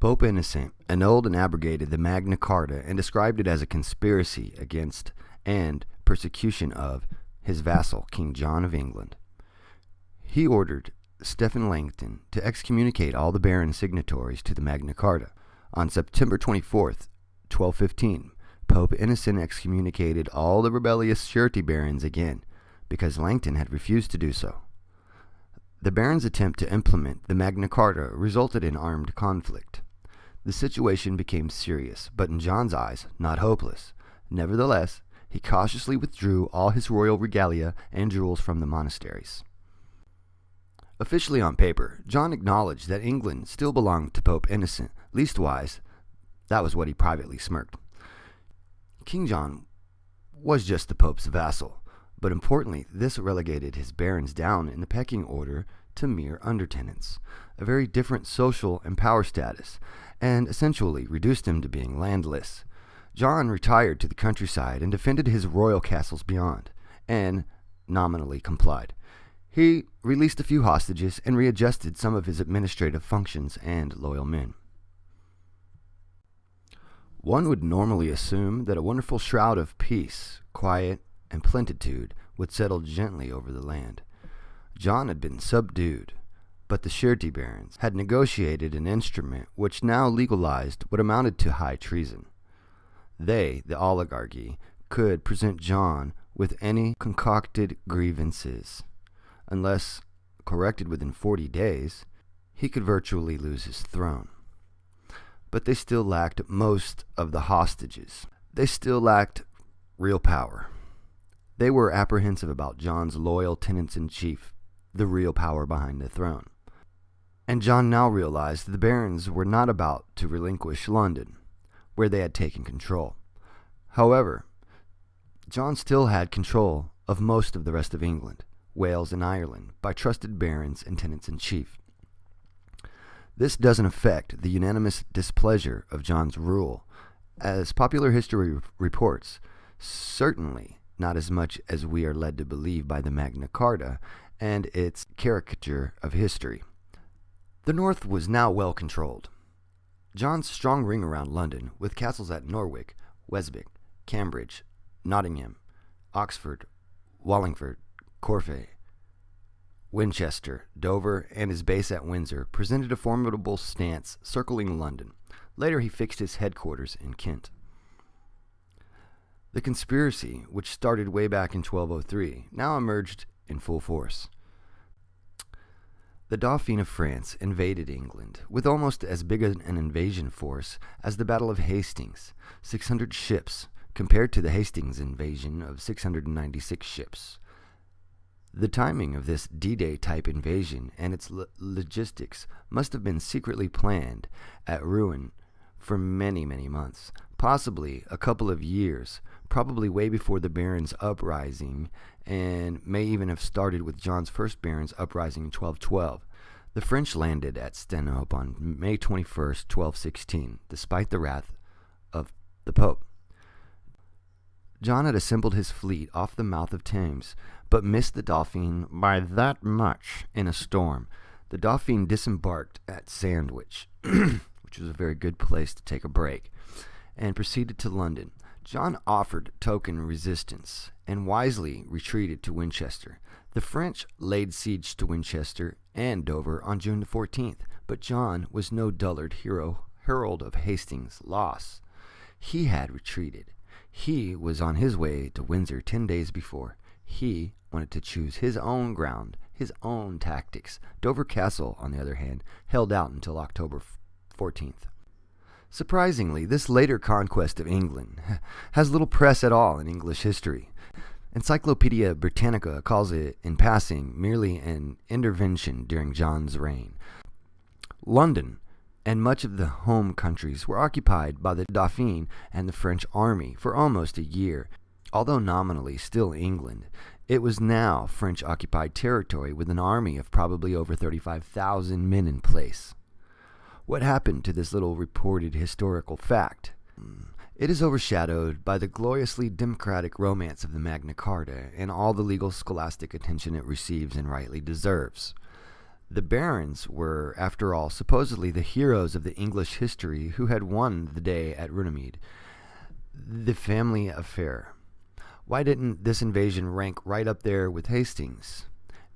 Pope Innocent annulled and abrogated the Magna Carta and described it as a conspiracy against and persecution of his vassal, King John of England. He ordered Stephen Langton to excommunicate all the baron signatories to the Magna Carta. On September 24th, 1215, Pope Innocent excommunicated all the rebellious surety barons again, because Langton had refused to do so. The barons' attempt to implement the Magna Carta resulted in armed conflict. The situation became serious, but in John's eyes, not hopeless. Nevertheless, he cautiously withdrew all his royal regalia and jewels from the monasteries. Officially on paper, John acknowledged that England still belonged to Pope Innocent. Leastwise, that was what he privately smirked. King John was just the Pope's vassal, but importantly, this relegated his barons down in the pecking order to mere undertenants, a very different social and power status, and essentially reduced him to being landless. John retired to the countryside and defended his royal castles beyond, and nominally complied. He released a few hostages and readjusted some of his administrative functions and loyal men. One would normally assume that a wonderful shroud of peace, quiet, and plenitude would settle gently over the land. John had been subdued, but the surety barons had negotiated an instrument which now legalized what amounted to high treason. They, the oligarchy, could present John with any concocted grievances. Unless corrected within 40 days, he could virtually lose his throne. But they still lacked most of the hostages. They still lacked real power. They were apprehensive about John's loyal tenants-in-chief, the real power behind the throne. And John now realized the barons were not about to relinquish London, where they had taken control. However, John still had control of most of the rest of England, Wales, and Ireland by trusted barons and tenants-in-chief. This doesn't affect the unanimous displeasure of John's rule, as popular history reports, certainly not as much as we are led to believe by the Magna Carta and its caricature of history. The north was now well controlled. John's strong ring around London, with castles at Norwich, Weswick, Cambridge, Nottingham, Oxford, Wallingford, Corfe, Winchester, Dover, and his base at Windsor, presented a formidable stance circling London. Later he fixed his headquarters in Kent. The conspiracy, which started way back in 1203, now emerged in full force. The Dauphin of France invaded England with almost as big an invasion force as the Battle of Hastings, 600 ships, compared to the Hastings invasion of 696 ships. The timing of this D-Day type invasion and its logistics must have been secretly planned at Rouen for many, many months, possibly a couple of years, probably way before the Barons' uprising, and may even have started with John's first Barons' uprising in 1212. The French landed at Stanhope on May 21st, 1216, despite the wrath of the Pope. John had assembled his fleet off the mouth of Thames, but missed the Dauphin by that much in a storm. The Dauphin disembarked at Sandwich, which was a very good place to take a break, and proceeded to London. John offered token resistance and wisely retreated to Winchester. The French laid siege to Winchester and Dover on June the 14th, but John was no dullard herald of Hastings' loss. He had retreated. He was on his way to Windsor 10 days before. He wanted to choose his own ground, his own tactics. Dover Castle, on the other hand, held out until October 14th. Surprisingly, this later conquest of England has little press at all in English history. Encyclopedia Britannica calls it, in passing, merely an intervention during John's reign. London and much of the home countries were occupied by the Dauphin and the French army for almost a year. Although nominally still England, it was now French-occupied territory with an army of probably over 35,000 men in place. What happened to this little reported historical fact? It is overshadowed by the gloriously democratic romance of the Magna Carta and all the legal scholastic attention it receives and rightly deserves. The barons were, after all, supposedly the heroes of the English history who had won the day at Runnymede. The family affair. Why didn't this invasion rank right up there with Hastings?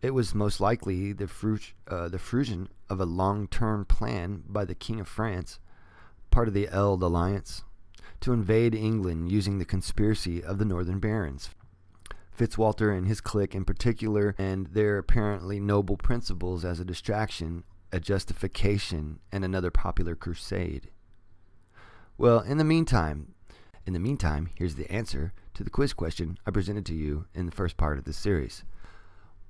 It was most likely the fruition of a long-term plan by the King of France, part of the Eld Alliance, to invade England using the conspiracy of the northern barons. Fitzwalter and his clique in particular, and their apparently noble principles as a distraction, a justification, and another popular crusade. Well, in the meantime, here's the answer to the quiz question I presented to you in the first part of this series.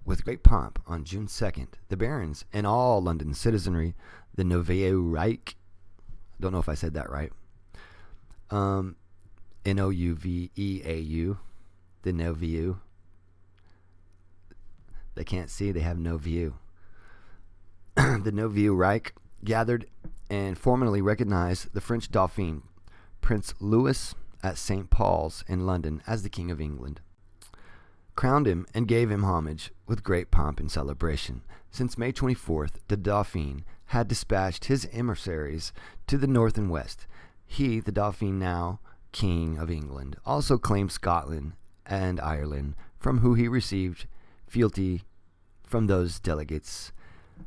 With great pomp, on June 2nd, the barons and all London citizenry, the Nouveau Reich, don't know if I said that right, Nouveau, the Nouveau, they can't see, they have no view. The Nouveau Reich gathered and formally recognized the French Dauphin, Prince Louis, at St. Paul's in London as the King of England, crowned him and gave him homage with great pomp and celebration. Since May 24th, the Dauphin had dispatched his emissaries to the north and west. He, the Dauphin now King of England, also claimed Scotland and Ireland, from whom he received fealty from those delegates,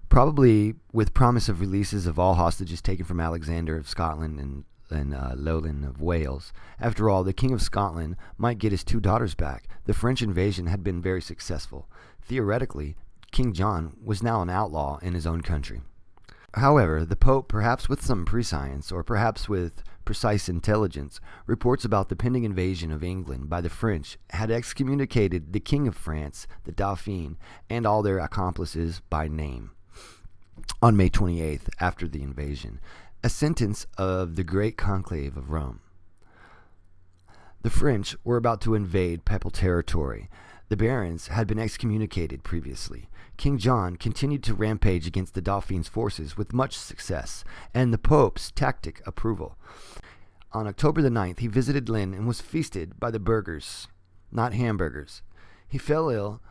probably with promise of releases of all hostages taken from Alexander of Scotland and Lowland of Wales. After all, the King of Scotland might get his 2 daughters back. The French invasion had been very successful. Theoretically, King John was now an outlaw in his own country. However, the Pope, perhaps with some prescience, or perhaps with precise intelligence, reports about the pending invasion of England by the French, had excommunicated the King of France, the Dauphin, and all their accomplices by name. On May 28th, after the invasion, a sentence of the Great Conclave of Rome. The French were about to invade papal territory. The barons had been excommunicated previously. King John continued to rampage against the Dauphin's forces with much success, and the Pope's tacit approval. On October the 9th, he visited Lynn and was feasted by the burghers, not hamburgers. He fell ill,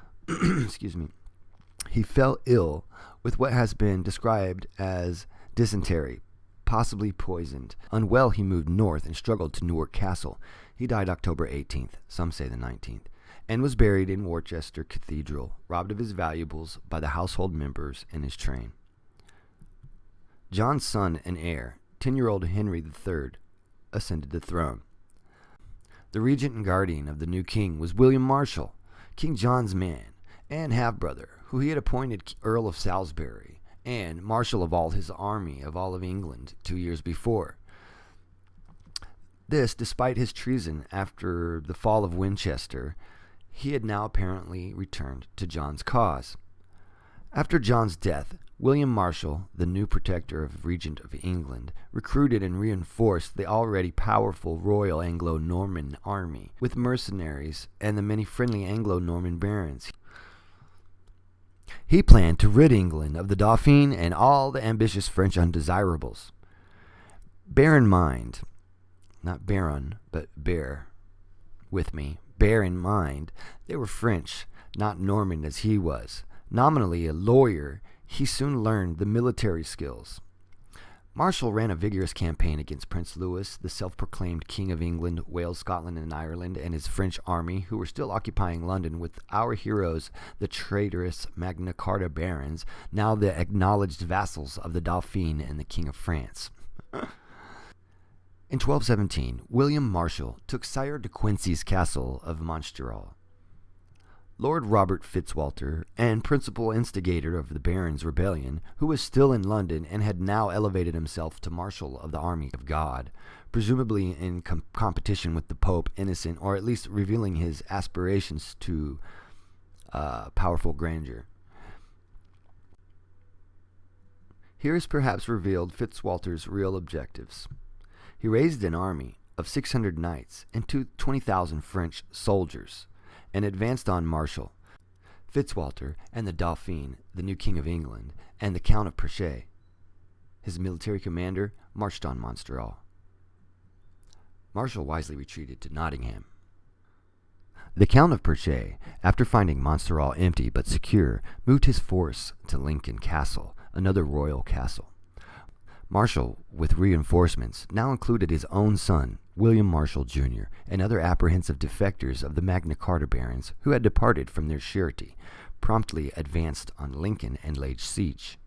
He fell ill with what has been described as dysentery, possibly poisoned. Unwell, he moved north and struggled to Newark Castle. He died October 18th, some say the 19th, and was buried in Worcester Cathedral, robbed of his valuables by the household members in his train. John's son and heir, 10-year-old Henry III, ascended the throne. The regent and guardian of the new king was William Marshal, King John's man and half-brother, who he had appointed Earl of Salisbury and Marshal of all his army of all of England 2 years before. This, despite his treason after the fall of Winchester, he had now apparently returned to John's cause. After John's death, William Marshal, the new protector of Regent of England, recruited and reinforced the already powerful Royal Anglo-Norman army with mercenaries and the many friendly Anglo-Norman barons. He planned to rid England of the Dauphin and all the ambitious French undesirables. Bear in mind, not baron, but bear with me, bear in mind, they were French, not Norman as he was. Nominally a lawyer, he soon learned the military skills. Marshal ran a vigorous campaign against Prince Louis, the self-proclaimed King of England, Wales, Scotland, and Ireland, and his French army, who were still occupying London with our heroes, the traitorous Magna Carta barons, now the acknowledged vassals of the Dauphin and the King of France. In 1217, William Marshal took Sire de Quincey's castle of Montreal. Lord Robert Fitzwalter, and principal instigator of the Barons' Rebellion, who was still in London and had now elevated himself to Marshal of the Army of God, presumably in competition with the Pope Innocent, or at least revealing his aspirations to powerful grandeur. Here is perhaps revealed Fitzwalter's real objectives. He raised an army of 600 knights and 20,000 French soldiers, and advanced on Marshal, Fitzwalter, and the Dauphin, the new King of England, and the Count of Perche. His military commander marched on Montreal. Marshal wisely retreated to Nottingham. The Count of Perche, after finding Montserrat empty but secure, moved his force to Lincoln Castle, another royal castle. Marshall, with reinforcements, now included his own son, William Marshall, Jr., and other apprehensive defectors of the Magna Carta barons who had departed from their surety, promptly advanced on Lincoln and laid siege.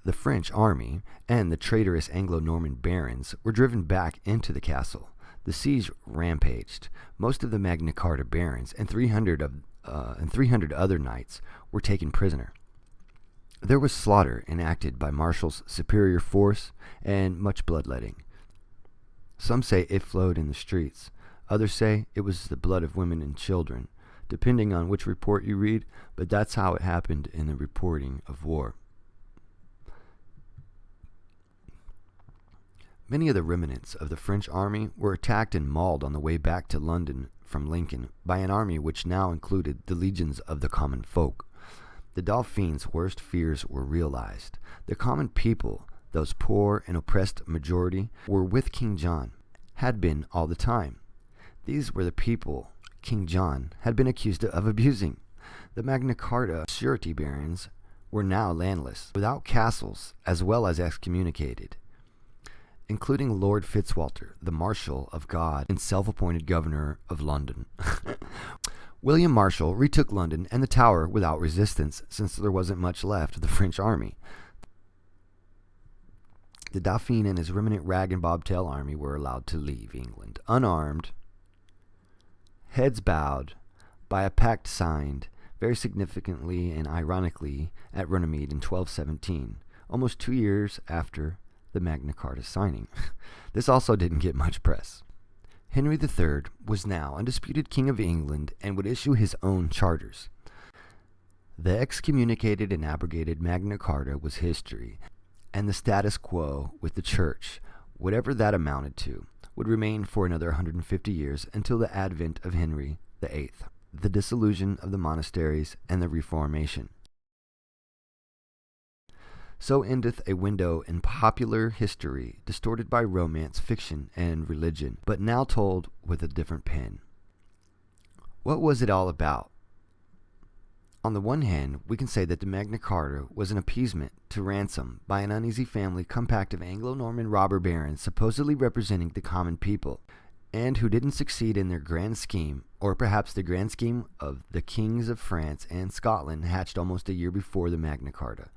The French army and the traitorous Anglo-Norman barons were driven back into the castle. The siege rampaged. Most of the Magna Carta barons and 300 other knights were taken prisoner. There was slaughter enacted by Marshall's superior force and much bloodletting. Some say it flowed in the streets. Others say it was the blood of women and children, depending on which report you read, but that's how it happened in the reporting of war. Many of the remnants of the French army were attacked and mauled on the way back to London from Lincoln by an army which now included the legions of the common folk. The Dauphine's worst fears were realized. The common people, those poor and oppressed majority, were with King John, had been all the time. These were the people King John had been accused of abusing. The Magna Carta surety barons were now landless, without castles, as well as excommunicated, including Lord Fitzwalter, the Marshal of God and self-appointed governor of London. William Marshall retook London and the Tower without resistance, since there wasn't much left of the French army. The Dauphin and his remnant rag and bobtail army were allowed to leave England, unarmed, heads bowed, by a pact signed, very significantly and ironically, at Runnymede in 1217, almost 2 years after the Magna Carta signing. This also didn't get much press. Henry III was now undisputed King of England and would issue his own charters. The excommunicated and abrogated Magna Carta was history, and the status quo with the Church, whatever that amounted to, would remain for another 150 years until the advent of Henry VIII, the dissolution of the monasteries, and the Reformation. So endeth a window in popular history, distorted by romance, fiction, and religion, but now told with a different pen. What was it all about? On the one hand, we can say that the Magna Carta was an appeasement to ransom by an uneasy family compact of Anglo-Norman robber barons supposedly representing the common people, and who didn't succeed in their grand scheme, or perhaps the grand scheme of the kings of France and Scotland hatched almost a year before the Magna Carta.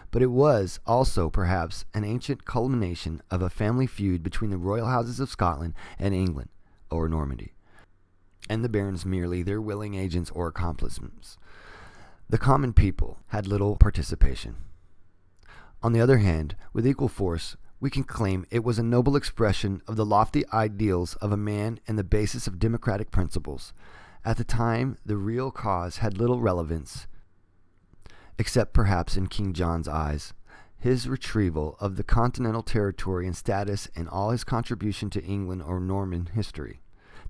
But it was also perhaps an ancient culmination of a family feud between the royal houses of Scotland and England, or Normandy, and the barons merely their willing agents or accomplices. The common people had little participation. On the other hand, with equal force, we can claim it was a noble expression of the lofty ideals of a man and the basis of democratic principles. At the time, the real cause had little relevance, except perhaps in King John's eyes. His retrieval of the continental territory and status and all his contribution to England or Norman history.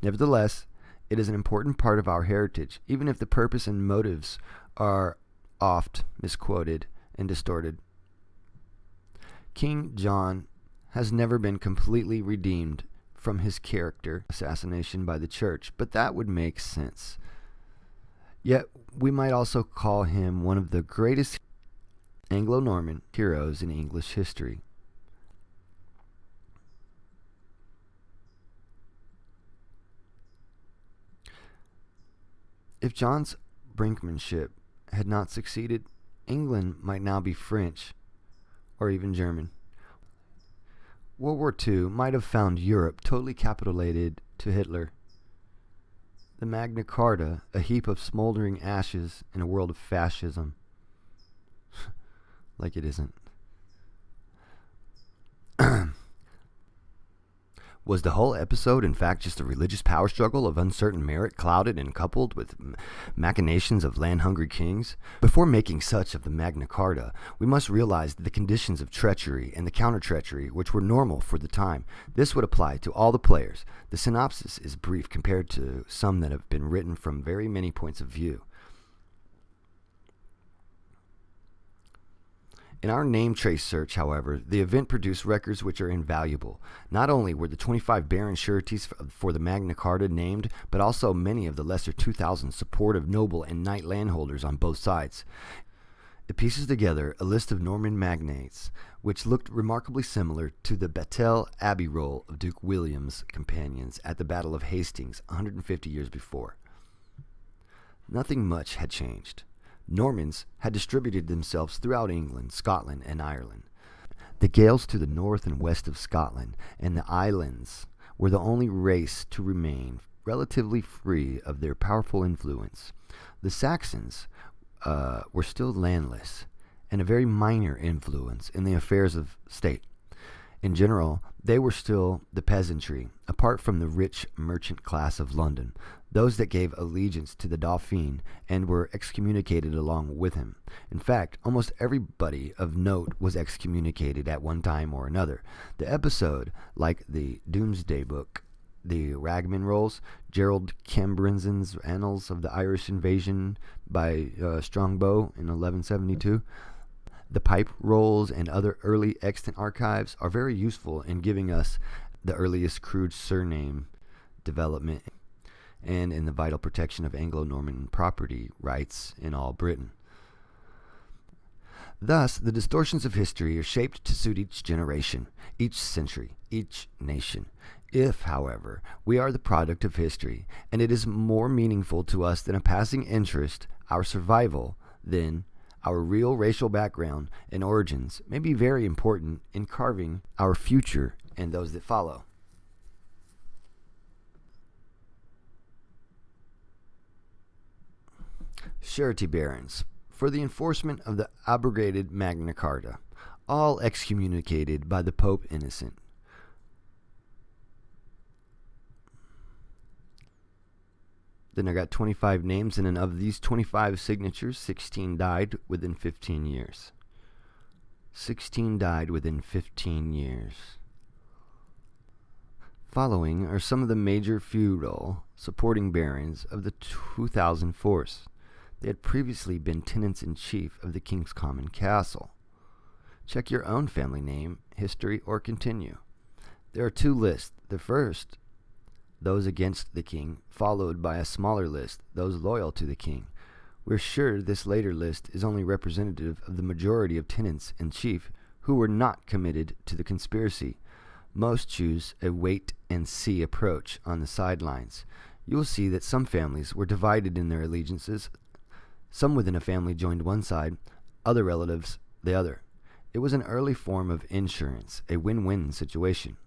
Nevertheless, it is an important part of our heritage, even if the purpose and motives are oft misquoted and distorted. King John has never been completely redeemed from his character assassination by the church, but that would make sense. Yet we might also call him one of the greatest Anglo-Norman heroes in English history. If John's brinkmanship had not succeeded, England might now be French or even German. World War II might have found Europe totally capitulated to Hitler. The Magna Carta, a heap of smoldering ashes in a world of fascism. Like it isn't. Was the whole episode, in fact, just a religious power struggle of uncertain merit, clouded and coupled with machinations of land-hungry kings? Before making such of the Magna Carta, we must realize the conditions of treachery and the counter-treachery, which were normal for the time. This would apply to all the players. The synopsis is brief compared to some that have been written from very many points of view. In our name trace search, however, the event produced records which are invaluable. Not only were the 25 baron sureties for the Magna Carta named, but also many of the lesser 2,000 supportive noble and knight landholders on both sides. It pieces together a list of Norman magnates, which looked remarkably similar to the Battle Abbey roll of Duke William's companions at the Battle of Hastings 150 years before. Nothing much had changed. Normans had distributed themselves throughout England, Scotland, and Ireland. The Gaels to the north and west of Scotland and the islands were the only race to remain relatively free of their powerful influence. The Saxons were still landless and a very minor influence in the affairs of state. In general, they were still the peasantry, apart from the rich merchant class of London, those that gave allegiance to the Dauphin and were excommunicated along with him. In fact, almost everybody of note was excommunicated at one time or another. The episode, like the Doomsday Book, the Ragman Rolls, Gerald Cambrensen's Annals of the Irish Invasion by Strongbow in 1172, the Pipe Rolls, and other early extant archives are very useful in giving us the earliest crude surname development and in the vital protection of Anglo-Norman property rights in all Britain. Thus, the distortions of history are shaped to suit each generation, each century, each nation. If, however, we are the product of history, and it is more meaningful to us than a passing interest, our survival, then our real racial background and origins may be very important in carving our future and those that follow. Surety barons, for the enforcement of the abrogated Magna Carta, all excommunicated by the Pope Innocent. Then I got 25 names, and of these 25 signatures, 16 died within 15 years. 16 died within 15 years. Following are some of the major feudal supporting barons of the 2000 force. They had previously been tenants-in-chief of the King's Common Castle. Check your own family name, history, or continue. There are two lists. The first, those against the king, followed by a smaller list, those loyal to the king. We're sure this later list is only representative of the majority of tenants-in-chief who were not committed to the conspiracy. Most choose a wait-and-see approach on the sidelines. You will see that some families were divided in their allegiances. Some within a family joined one side, other relatives the other. It was an early form of insurance, a win-win situation.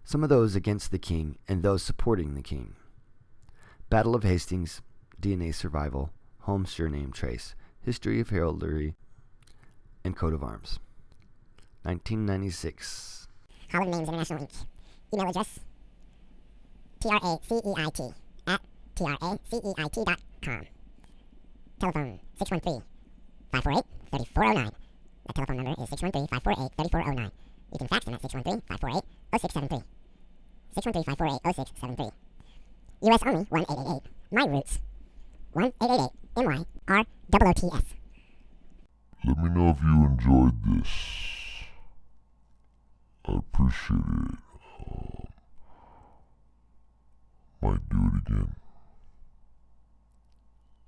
Some of those against the king and those supporting the king. Battle of Hastings, DNA survival, home surname trace, history of heraldry, and coat of arms. 1996. Holland Names International Inc. Email address traceit@traceit.com. Telephone 613-548-3409. That telephone number is 613-548-3409. You can fax them at 613-548-0673. 613-548-0673. US Army 1888. My roots 1888 MYROOTS. Let me know if you enjoyed this. I appreciate it. Might do it again.